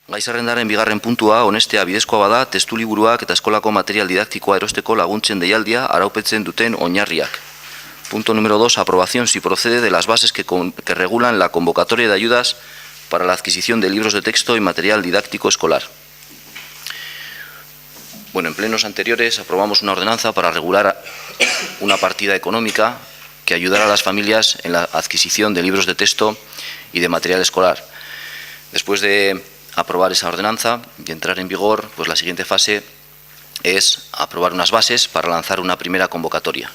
Gai zerrendaren bigarren puntua, honestea bidezkoa bada, testu liburuak eta eskolako material didaktikoa erosteko laguntzen deialdia araupetzen duten oinarriak. Punto número 2, aprobación si procede de las bases que regulan la convocatoria de ayudas para la adquisición de libros de texto y material didáctico escolar. Bueno, en plenos anteriores aprobamos una ordenanza para regular una partida económica que ayudara a las familias en la adquisición de libros de texto y de material escolar. Después de aprobar esa ordenanza y entrar en vigor, pues la siguiente fase es aprobar unas bases para lanzar una primera convocatoria.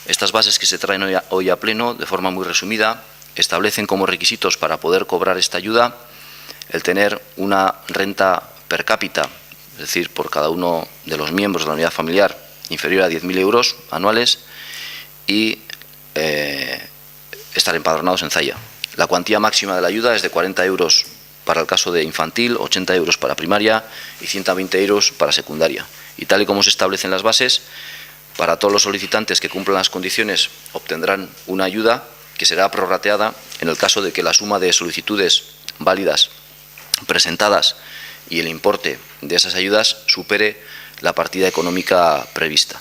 Estas bases que se traen hoy a pleno, de forma muy resumida, establecen como requisitos para poder cobrar esta ayuda el tener una renta per cápita, es decir, por cada uno de los miembros de la unidad familiar, inferior a 10.000 euros anuales y estar empadronados en Zalla. La cuantía máxima de la ayuda es de 40 euros para el caso de infantil, 80 euros para primaria y 120 euros para secundaria. Y tal y como se establecen las bases, para todos los solicitantes que cumplan las condiciones obtendrán una ayuda que será prorrateada en el caso de que la suma de solicitudes válidas presentadas y el importe de esas ayudas supere la partida económica prevista.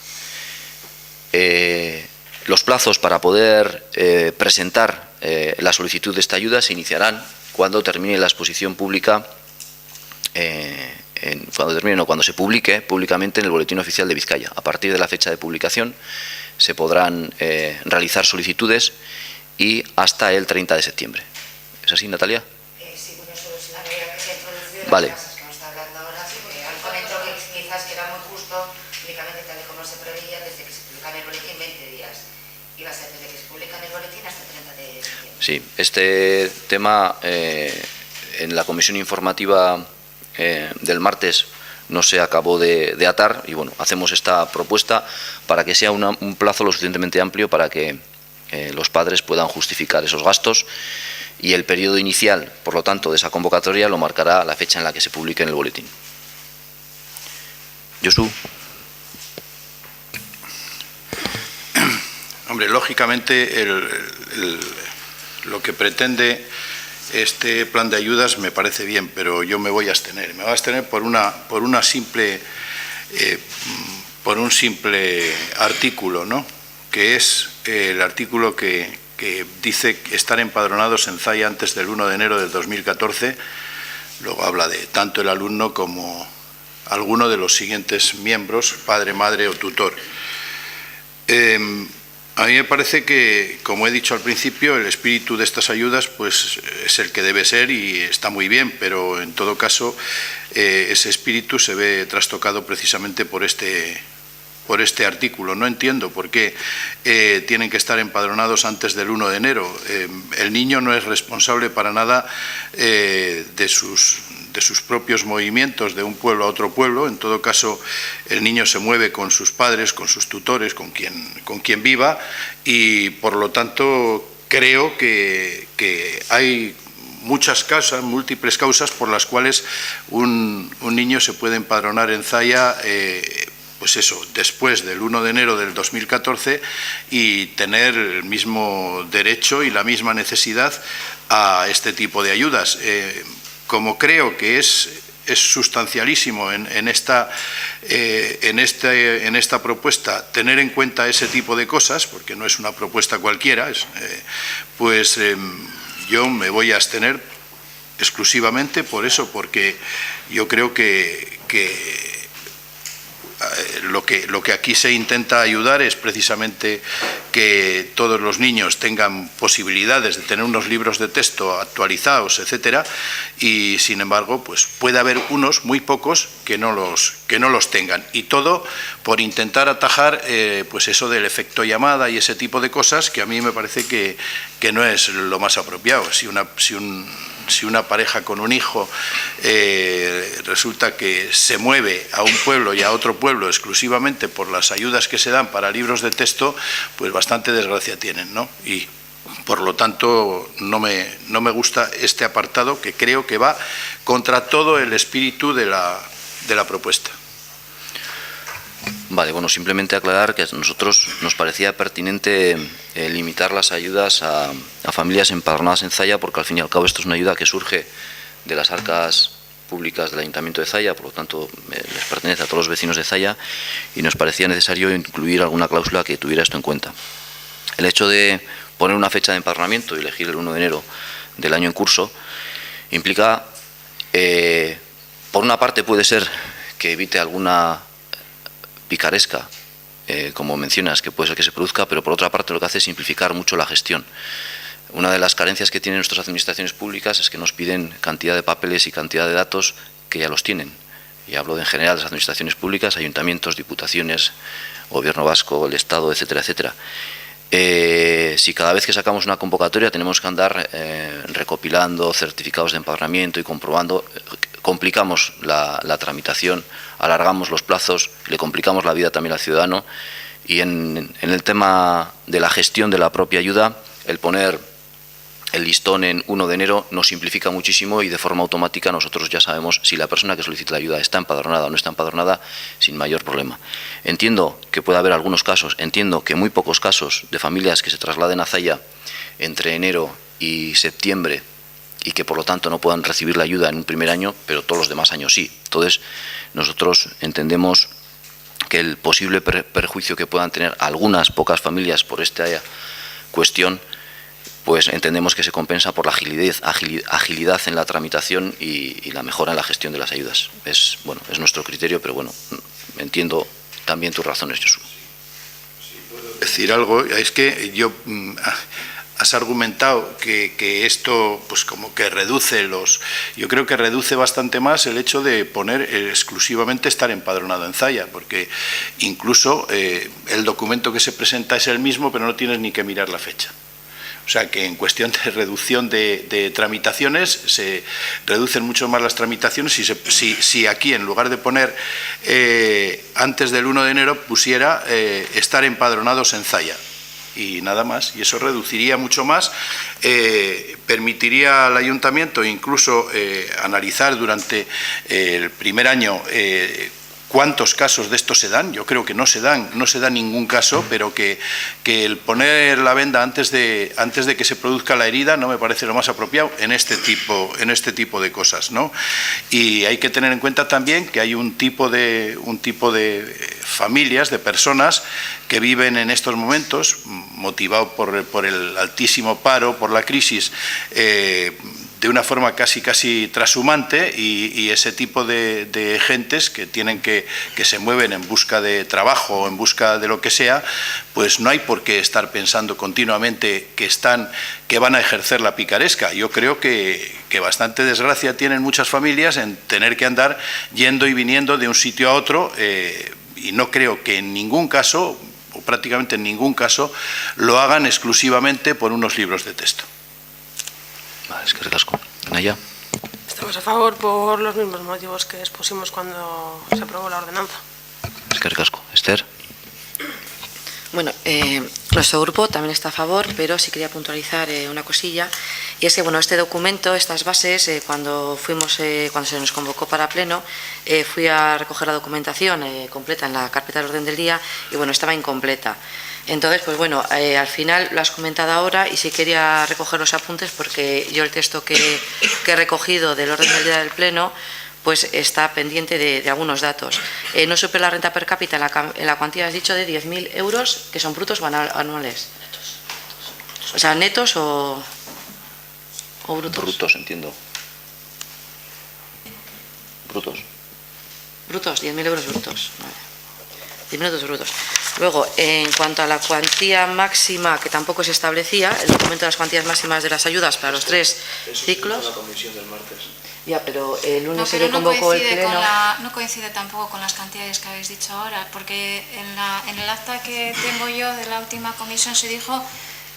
Los plazos para poder presentar la solicitud de esta ayuda se iniciarán cuando termine la exposición pública, cuando se publique públicamente en el Boletín Oficial de Vizcaya. A partir de la fecha de publicación se podrán realizar solicitudes y hasta el 30 de septiembre. ¿Es así, Natalia? Sí, bueno, eso es la medida que se ha introducido, vale. Las cosas que nos está hablando ahora, sí, porque al comentó que quizás que era muy justo, únicamente tal y como se preveía, desde que se publica en el boletín 20 días. Iba a ser desde que se publica en el boletín hasta el 30 de septiembre. Sí, este tema en la comisión informativa del martes no se acabó de atar y bueno, hacemos esta propuesta para que sea un plazo lo suficientemente amplio para que los padres puedan justificar esos gastos y el periodo inicial, por lo tanto, de esa convocatoria lo marcará la fecha en la que se publique en el boletín. Josu. Hombre, lógicamente lo que pretende este plan de ayudas me parece bien, pero yo me voy a abstener. Me voy a abstener por un simple artículo, ¿no? Que es el artículo que dice estar empadronados en Zalla antes del 1 de enero del 2014. Luego habla de tanto el alumno como alguno de los siguientes miembros, padre, madre o tutor. A mí me parece que, como he dicho al principio, el espíritu de estas ayudas pues, es el que debe ser y está muy bien, pero en todo caso ese espíritu se ve trastocado precisamente por este artículo. No entiendo por qué tienen que estar empadronados antes del 1 de enero. El niño no es responsable para nada de sus propios movimientos de un pueblo a otro pueblo. En todo caso, el niño se mueve con sus padres, con sus tutores, con quien viva, y por lo tanto creo que hay muchas causas, múltiples causas por las cuales un niño se puede empadronar en Zalla pues eso, después del 1 de enero del 2014 y tener el mismo derecho y la misma necesidad a este tipo de ayudas. Como creo que es sustancialísimo en esta propuesta tener en cuenta ese tipo de cosas, porque no es una propuesta cualquiera, pues yo me voy a abstener exclusivamente por eso, porque yo creo que lo que aquí se intenta ayudar es precisamente que todos los niños tengan posibilidades de tener unos libros de texto actualizados, etcétera, y sin embargo pues puede haber unos, muy pocos, que no los tengan, y todo por intentar atajar pues eso del efecto llamada y ese tipo de cosas que a mí me parece que no es lo más apropiado. Si una pareja con un hijo resulta que se mueve a un pueblo y a otro pueblo exclusivamente por las ayudas que se dan para libros de texto, pues bastante desgracia tienen, ¿no? Y por lo tanto no me gusta este apartado, que creo que va contra todo el espíritu de la propuesta. Vale, bueno, simplemente aclarar que a nosotros nos parecía pertinente limitar las ayudas a familias empadronadas en Zalla, porque al fin y al cabo esto es una ayuda que surge de las arcas públicas del Ayuntamiento de Zalla, por lo tanto les pertenece a todos los vecinos de Zalla, y nos parecía necesario incluir alguna cláusula que tuviera esto en cuenta. El hecho de poner una fecha de empadronamiento y elegir el 1 de enero del año en curso implica, por una parte puede ser que evite alguna picaresca, como mencionas, que puede ser que se produzca, pero por otra parte lo que hace es simplificar mucho la gestión. Una de las carencias que tienen nuestras administraciones públicas es que nos piden cantidad de papeles y cantidad de datos que ya los tienen. Y hablo en general de las administraciones públicas, ayuntamientos, diputaciones, Gobierno vasco, el Estado, etcétera, etcétera. Si cada vez que sacamos una convocatoria tenemos que andar recopilando certificados de empadronamiento y comprobando, complicamos la tramitación, alargamos los plazos, le complicamos la vida también al ciudadano, y en el tema de la gestión de la propia ayuda, el poner el listón en 1 de enero nos simplifica muchísimo, y de forma automática nosotros ya sabemos si la persona que solicita la ayuda está empadronada o no está empadronada sin mayor problema. Entiendo que puede haber algunos casos, entiendo que muy pocos casos de familias que se trasladen a Zalla entre enero y septiembre y que por lo tanto no puedan recibir la ayuda en un primer año, pero todos los demás años sí. Entonces nosotros entendemos que el posible perjuicio que puedan tener algunas pocas familias por esta cuestión, pues entendemos que se compensa por la agilidad en la tramitación y la mejora en la gestión de las ayudas. Es nuestro criterio, pero bueno, entiendo también tus razones, Josu. Decir algo, es que has argumentado que esto pues como que reduce yo creo que reduce bastante más el hecho de poner exclusivamente estar empadronado en Zalla, porque incluso el documento que se presenta es el mismo, pero no tienes ni que mirar la fecha. O sea que en cuestión de reducción de tramitaciones, se reducen mucho más las tramitaciones si aquí, en lugar de poner antes del 1 de enero, pusiera estar empadronados en Zalla. Y nada más, y eso reduciría mucho más, permitiría al ayuntamiento incluso analizar durante el primer año ¿cuántos casos de esto se dan? Yo creo que no se da ningún caso, pero que el poner la venda antes de que se produzca la herida no me parece lo más apropiado en este tipo de cosas, ¿no? Y hay que tener en cuenta también que hay un tipo de familias, de personas que viven en estos momentos, motivado por el altísimo paro, por la crisis, de una forma casi trashumante, y ese tipo de gentes que se mueven en busca de trabajo o en busca de lo que sea, pues no hay por qué estar pensando continuamente que van a ejercer la picaresca. Yo creo que bastante desgracia tienen muchas familias en tener que andar yendo y viniendo de un sitio a otro, y no creo que en ningún caso, o prácticamente en ningún caso, lo hagan exclusivamente por unos libros de texto. Vale, es que recasco. Naya. Estamos a favor por los mismos motivos que expusimos cuando se aprobó la ordenanza. Es que recasco. Esther. Bueno, nuestro grupo también está a favor, pero sí quería puntualizar una cosilla, y es que este documento, estas bases, cuando se nos convocó para pleno, fui a recoger la documentación completa en la carpeta de orden del día, y estaba incompleta. Entonces, al final lo has comentado ahora, y sí quería recoger los apuntes, porque yo el texto que he recogido del orden del día del pleno pues está pendiente de algunos datos. No supera la renta per cápita en la cuantía, has dicho, de 10.000 euros, que son brutos o anuales. O sea, netos o brutos. Brutos, entiendo. Brutos. Brutos, 10.000 euros brutos. Vale. 10.000 euros brutos. Luego, en cuanto a la cuantía máxima, que tampoco se establecía, el documento de las cuantías máximas de las ayudas para los 3 ciclos. Eso la comisión del martes. Ya, pero el lunes se le convocó el pleno. No coincide tampoco con las cantidades que habéis dicho ahora, porque en el acta que tengo yo de la última comisión se dijo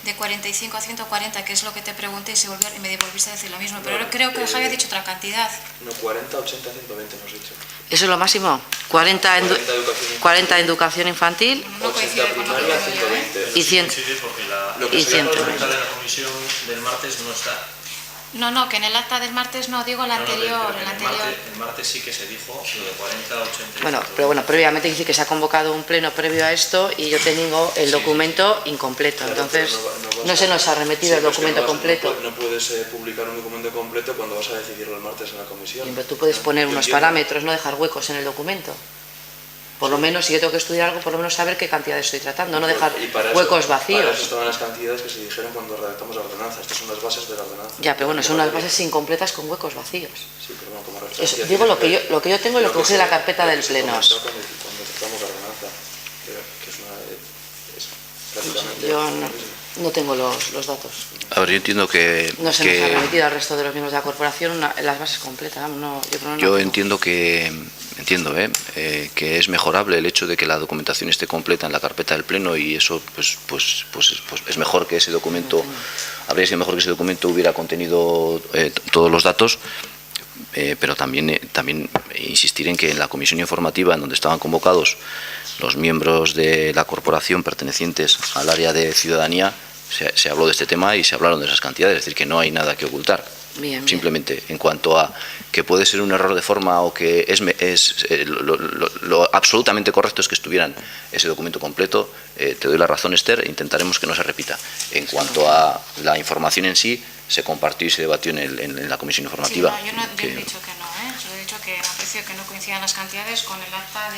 de 45 a 140, que es lo que te pregunté, y me volviste a decir lo mismo, pero creo que os había dicho otra cantidad. No, 40, 80, 120 hemos dicho. ¿Eso es lo máximo? 40 en educación infantil. No coincide con lo que primaria, tengo yo, 120. Y 100. Porque Lo que y sería 100. la cuenta de la comisión del martes no está. No, que en el acta del martes no, digo el anterior. El martes sí que se dijo lo de 40, 80. Pero previamente dice que se ha convocado un pleno previo a esto, y yo tengo el documento incompleto. Claro, Entonces, no vas No se nos ha remitido el pero es que documento no vas- completo. No puedes publicar un documento completo cuando vas a decidirlo el martes en la comisión. Pero tú puedes poner Yo unos entiendo. parámetros, no dejar huecos en el documento. Por lo menos, si yo tengo que estudiar algo, por lo menos saber qué cantidades estoy tratando, no dejar Y para eso- huecos Para vacíos. eso estaban las cantidades que se dijeron cuando redactamos la ordenanza. Estas son las bases de la ordenanza. Ya, pero bueno, son unas bases incompletas con huecos vacíos. Sí, pero bueno, como Eso, referencia... digo lo que yo tengo y lo que cogí de la se- carpeta lo del que se pleno. comentó Cuando tratamos la ordenanza, que es una... Es prácticamente... Yo no tengo los datos. A ver, yo entiendo que... No se nos ha remitido al resto de los miembros de la corporación las bases completas. Yo entiendo que es mejorable el hecho de que la documentación esté completa en la carpeta del Pleno, y eso pues es mejor que ese documento, habría sido mejor que ese documento hubiera contenido todos los datos, pero también insistir en que en la comisión informativa, en donde estaban convocados los miembros de la corporación pertenecientes al área de ciudadanía, se habló de este tema y se hablaron de esas cantidades, es decir, que no hay nada que ocultar. Bien. Simplemente, en cuanto a que puede ser un error de forma o que lo absolutamente correcto es que estuvieran ese documento completo, te doy la razón, Esther, e intentaremos que no se repita. En cuanto a la información en sí, se compartió y se debatió en la comisión informativa. Sí, no, yo he dicho que no, yo he dicho que me pareció que no coincidían las cantidades con el acta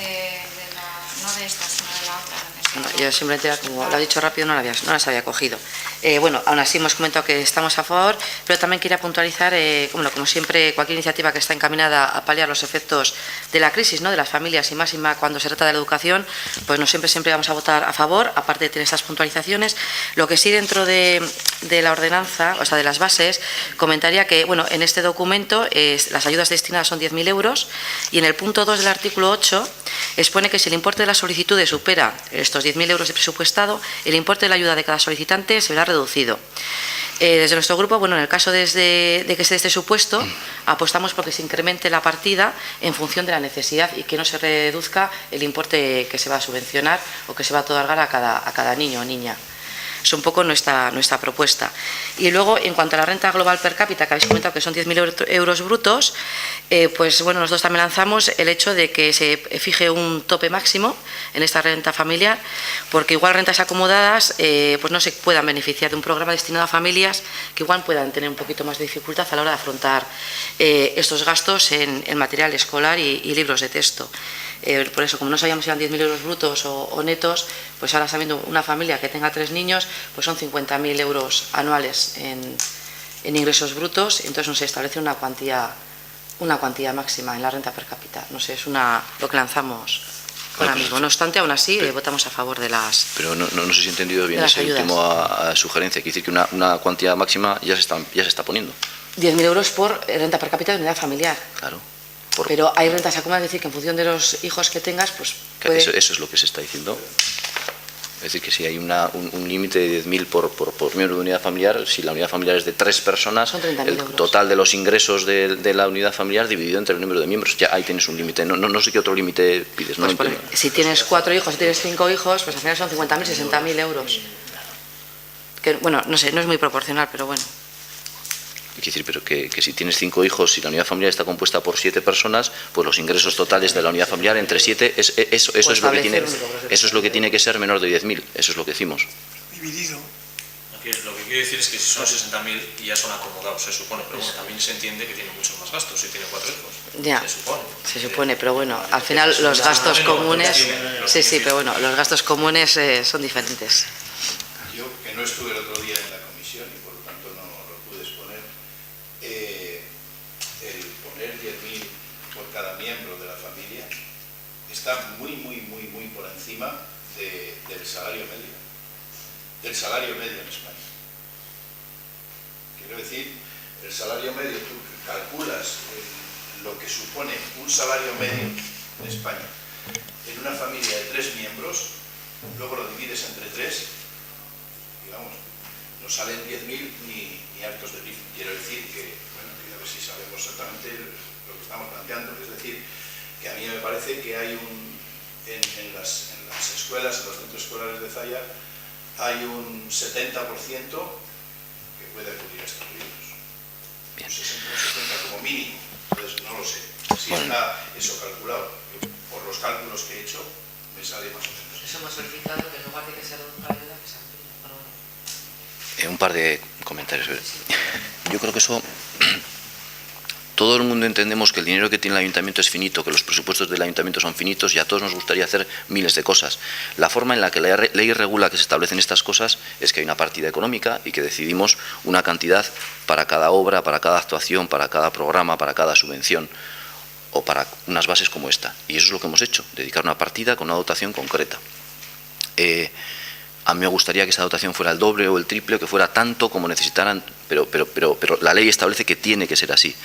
no de esta, sino de la otra. Yo simplemente, como lo ha dicho rápido, no las había cogido. Bueno, aún así hemos comentado que estamos a favor, pero también quería puntualizar, como siempre, cualquier iniciativa que está encaminada a paliar los efectos de la crisis, ¿no?, de las familias, y más cuando se trata de la educación, pues no siempre vamos a votar a favor, aparte de tener estas puntualizaciones. Lo que sí, dentro de la ordenanza, o sea, de las bases, comentaría que, bueno, en este documento las ayudas destinadas son 10.000 euros, y en el punto 2 del artículo 8 expone que si el importe de las solicitudes supera estos 10.000 euros de presupuestado, el importe de la ayuda de cada solicitante se verá reducido. Desde nuestro grupo, bueno, en el caso de que se dé este supuesto, apostamos porque se incremente la partida en función de la necesidad y que no se reduzca el importe que se va a subvencionar o que se va a otorgar a cada niño o niña. Es un poco nuestra propuesta. Y luego, en cuanto a la renta global per cápita, que habéis comentado que son 10.000 euros brutos, pues bueno, nosotros también lanzamos el hecho de que se fije un tope máximo en esta renta familiar, porque igual rentas acomodadas pues no se puedan beneficiar de un programa destinado a familias que igual puedan tener un poquito más de dificultad a la hora de afrontar estos gastos en material escolar y libros de texto. Por eso, como no sabíamos si eran 10.000 euros brutos o netos, pues ahora, sabiendo una familia que tenga 3 niños, pues son 50.000 euros anuales en ingresos brutos, entonces no se establece una cuantía máxima en la renta per cápita. No sé, es lo que lanzamos ahora mismo. No obstante, aún así, votamos a favor de las... Pero no sé si he entendido bien esa última sugerencia. Quiere decir que una cuantía máxima ya se está poniendo. 10.000 euros por renta per cápita de unidad familiar. Claro. Pero hay rentas acomodadas, es decir, que en función de los hijos que tengas, pues puede... Eso es lo que se está diciendo. Es decir, que si hay un límite de 10.000 por miembro de unidad familiar, si la unidad familiar es de 3 personas, Son 30.000 el euros. total de los ingresos de la unidad familiar dividido entre el número de miembros, ya ahí tienes un límite. No sé qué otro límite pides. No entiendo. Si tienes 4 hijos, si tienes 5 hijos, pues al final son 50.000, 60.000 euros. Que, bueno, no sé, no es muy proporcional, pero bueno. Quiere decir, pero que si tienes 5 hijos y la unidad familiar está compuesta por 7 personas, pues los ingresos totales de la unidad familiar entre 7, eso es lo que tiene que ser menor de 10.000, eso es lo que decimos. Dividido. Lo que quiero decir es que si son 60.000 y ya son acomodados, se supone, pero bueno, también se entiende que tiene muchos más gastos si tiene 4 hijos. Ya, se supone, pero bueno, al final los gastos comunes... Sí, pero bueno, los gastos comunes son diferentes. Yo, que no estuve el otro día en la comisión y por lo tanto no lo pude exponer, el poner 10.000 por cada miembro de la familia está muy por encima del salario medio. Del salario medio en España. Quiero decir, el salario medio, tú calculas lo que supone un salario medio en España en una familia de 3 miembros, luego lo divides entre 3, digamos, no salen 10.000 ni hartos de riff. Quiero decir que, bueno, a ver si sabemos exactamente lo que estamos planteando, es decir, que a mí me parece que hay en las escuelas, en los centros escolares de Zalla, hay un 70% que puede acudir a estos libros. Bien. Un 60 como mínimo. Entonces, no lo sé. Si está eso calculado, por los cálculos que he hecho, me sale más o menos. Eso hemos solicitado que en lugar de que se reduzca la ayuda, que se amplíe. Un par de comentarios. Yo creo que eso... Todo el mundo entendemos que el dinero que tiene el ayuntamiento es finito, que los presupuestos del ayuntamiento son finitos y a todos nos gustaría hacer miles de cosas. La forma en la que la ley regula que se establecen estas cosas es que hay una partida económica y que decidimos una cantidad para cada obra, para cada actuación, para cada programa, para cada subvención o para unas bases como esta. Y eso es lo que hemos hecho, dedicar una partida con una dotación concreta. A mí me gustaría que esa dotación fuera el doble o el triple, que fuera tanto como necesitaran, pero la ley establece que tiene que ser así.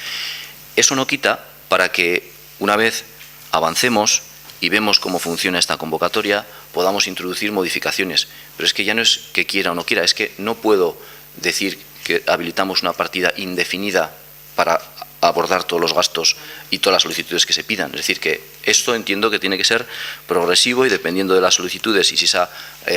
Eso no quita para que, una vez avancemos y vemos cómo funciona esta convocatoria, podamos introducir modificaciones. Pero es que ya no es que quiera o no quiera, es que no puedo decir que habilitamos una partida indefinida para abordar todos los gastos y todas las solicitudes que se pidan. Es decir, que esto entiendo que tiene que ser progresivo y dependiendo de las solicitudes y si esa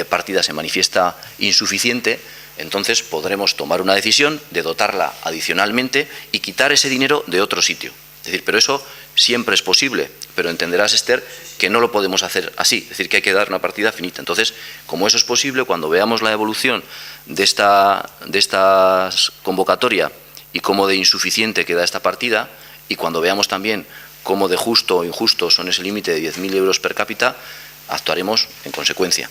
partida se manifiesta insuficiente, entonces podremos tomar una decisión de dotarla adicionalmente y quitar ese dinero de otro sitio. Es decir, pero eso siempre es posible, pero entenderás, Esther, que no lo podemos hacer así, es decir, que hay que dar una partida finita. Entonces, como eso es posible, cuando veamos la evolución de esta convocatoria y cómo de insuficiente queda esta partida, y cuando veamos también cómo de justo o injusto son ese límite de 10.000 euros per cápita, actuaremos en consecuencia.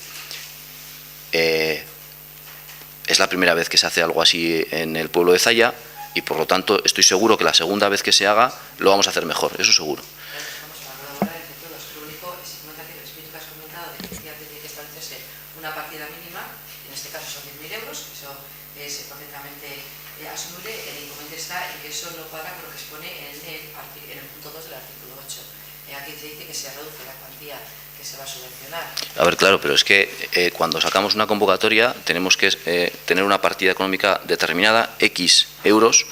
Es la primera vez que se hace algo así en el pueblo de Zalla y por lo tanto estoy seguro que la segunda vez que se haga lo vamos a hacer mejor, eso seguro. Una partida mínima, en este caso son 10.000 euros, que eso es perfectamente asumible. El inconveniente está en que eso no cuadra con lo que se pone en el punto 2 del artículo 8. Aquí se dice que se reduce la cuantía que se va a subvencionar. A ver, claro, pero es que cuando sacamos una convocatoria tenemos que tener una partida económica determinada, X euros,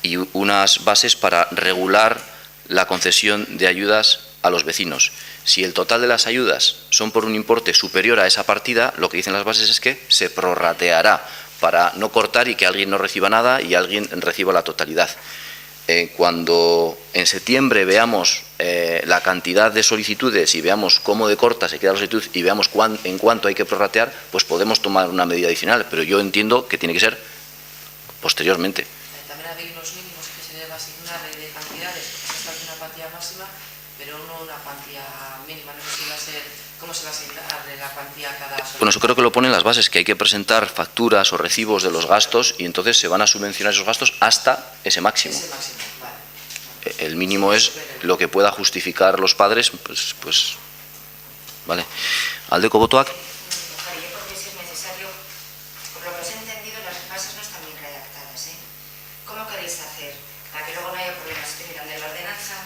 y unas bases para regular la concesión de ayudas a los vecinos. Si el total de las ayudas son por un importe superior a esa partida, lo que dicen las bases es que se prorrateará para no cortar y que alguien no reciba nada y alguien reciba la totalidad. Cuando en septiembre veamos la cantidad de solicitudes y veamos cómo de corta se queda la solicitud y veamos en cuánto hay que prorratear, pues podemos tomar una medida adicional, pero yo entiendo que tiene que ser posteriormente. También hay unos mínimos que se debe asignar de cantidades, porque se establece una cuantía máxima, pero no una cuantía mínima. No sé si va a ser, cómo se va a asignar la cuantía a cada solicitud. Bueno, eso creo que lo ponen las bases, que hay que presentar facturas o recibos de los gastos y entonces se van a subvencionar esos gastos hasta ese máximo. Ese máximo, vale. El mínimo es lo que pueda justificar los padres, pues vale. Aldeko botoak. Yo creo que si es necesario, por lo que os he entendido, las bases no están bien redactadas, ¿eh? ¿Cómo queréis hacer para que luego no haya problemas? Que miran, de la ordenanza,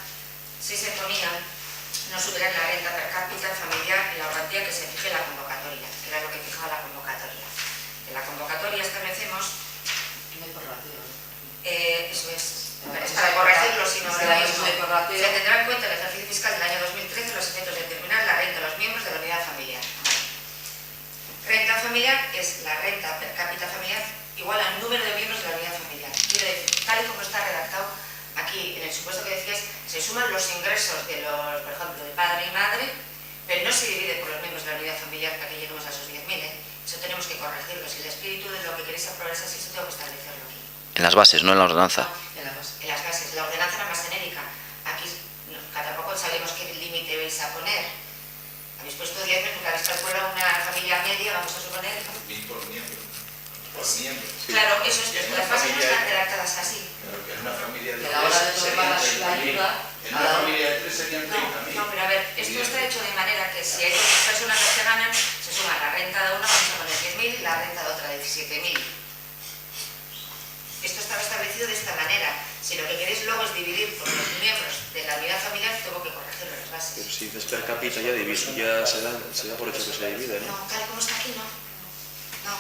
si se ponían, no superar la renta per cápita familiar en la cuantía que se fije en la convocatoria, que era lo que fijaba la convocatoria. En la convocatoria establecemos... eso es para corregirlo, si no ahora mismo se tendrá en cuenta el ejercicio fiscal del año 2013 los efectos de determinar la renta de los miembros de la unidad familiar. Renta familiar es la renta per cápita familiar igual al número de miembros de la unidad familiar. Quiero decir, tal y como está redactado aquí en el supuesto que decías, se suman los ingresos de los, por ejemplo, de padre y madre, pero no se divide por los miembros de la unidad familiar para que lleguemos a esos 10.000, ¿eh? Eso tenemos que corregirlo. Si el espíritu de lo que queréis aprobar es así, eso tengo que establecerlo aquí. En las bases, no en la ordenanza. En las bases. La ordenanza era más genérica. Aquí tampoco sabemos qué límite vais a poner. Habéis puesto 10, porque habéis calculado una familia media, vamos a suponer. 1.000 por miembro. Por miembro. Sí. Claro, eso es. Las bases no están redactadas así. Claro, que en una familia de 3 la hora de serían tomar la ayuda. En una familia de 3 serían 30.000. No, pero a ver, esto está hecho de manera que si hay dos personas que se ganan, se suma la renta de una, vamos a poner 10.000, y la renta de otra 17.000. Esto estaba establecido de esta manera. Si lo que queréis luego es dividir por los miembros de la unidad familiar, tengo que corregirlo en las bases. Pero si dices per cápita ya se da por hecho que se divide, ¿no? No, tal como está aquí, no. No.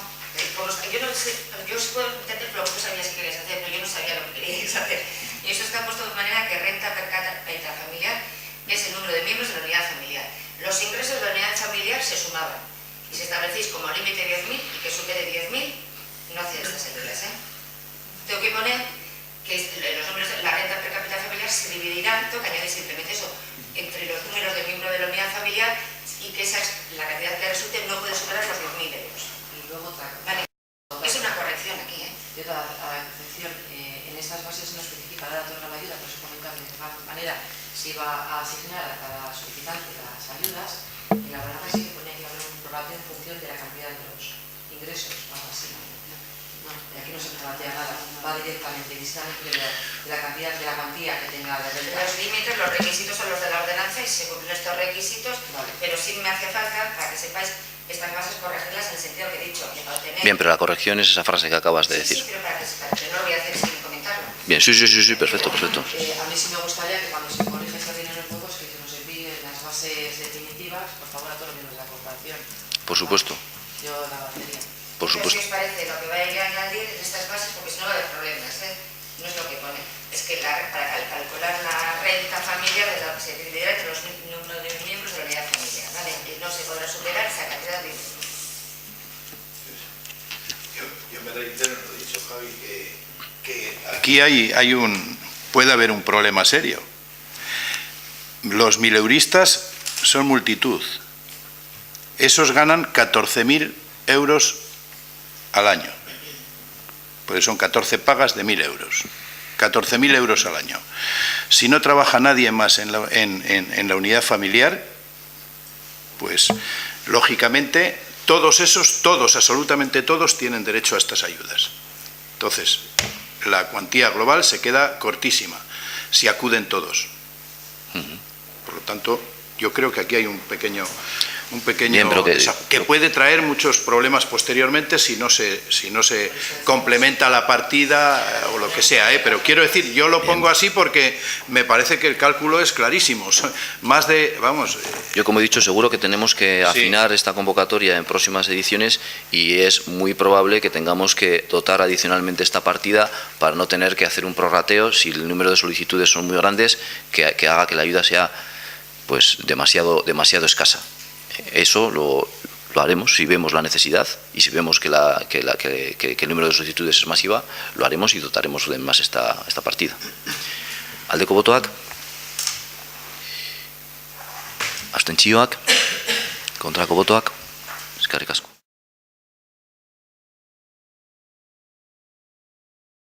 Como está, yo no sé, yo os puedo entender lo que tú sabías que querías hacer, pero yo no sabía lo que queríais hacer. Y eso está puesto de manera que renta per cápita familiar es el número de miembros de la unidad familiar. Los ingresos de la unidad familiar se sumaban. Y si establecéis como límite 10.000 y que supere 10.000, no hacéis estas ayudas, ¿eh? Tengo que poner que los números de la renta per cápita familiar se dividirán, tengo que añadir simplemente eso, entre los números de miembro de la unidad familiar y que esa es la cantidad que resulte no puede superar los 10.000 euros. Y luego otra cosa. Vale. Es una cosa. esta manera se iba a asignar a cada solicitante las ayudas, en la ordenanza sí que ponía que iba a haber un prorrateo en función de la cantidad de los ingresos, algo así. No, de aquí no se prorratea nada, va directamente de la cantidad, de la cuantía que tenga de renta. Los límites, los requisitos son los de la ordenanza y se cumplen estos requisitos, Vale. pero sí me hace falta, para que sepáis, estas bases corregirlas en el sentido que he dicho. Que para tener... Bien, pero la corrección es esa frase que acabas de decir. Sí, pero para que no lo voy a hacer sin comentarlo. Bien, sí, perfecto. A mí sí me gustaría que cuando se corrija este dinero en juegos que se nos envíen las bases definitivas, por favor, a todos los miembros de la corporación. Por supuesto. Yo la batería. Por supuesto. ¿Qué os parece lo que va a ir a añadir en estas bases? Porque si no va a haber problemas, ¿eh? No es lo que pone. Es que para calcular la renta familiar se dividirá entre los números de miembros de la unidad familiar, ¿vale? Y no se podrá superar esa cantidad de... Yo me reitero en lo dicho, Javi, que aquí puede haber un problema serio. Los mileuristas son multitud. Esos ganan 14.000 euros al año. Pues son 14 pagas de 1.000 euros. 14.000 euros al año. Si no trabaja nadie más en la unidad familiar, pues lógicamente absolutamente todos tienen derecho a estas ayudas. Entonces, la cuantía global se queda cortísima si acuden todos. Por lo tanto, yo creo que aquí hay un pequeño Bien, pero que puede traer muchos problemas posteriormente si no se complementa la partida o lo que sea, pero quiero decir, yo lo pongo así porque me parece que el cálculo es clarísimo, más de, vamos... Yo, como he dicho, seguro que tenemos que afinar esta convocatoria en próximas ediciones y es muy probable que tengamos que dotar adicionalmente esta partida para no tener que hacer un prorrateo si el número de solicitudes son muy grandes, que haga que la ayuda sea pues demasiado escasa. Eso lo haremos si vemos la necesidad y si vemos que el número de solicitudes es masiva, lo haremos y dotaremos de más esta partida. Aldeko botoak? Abstentzioak? Kontrako botoak? Eskerrik asko.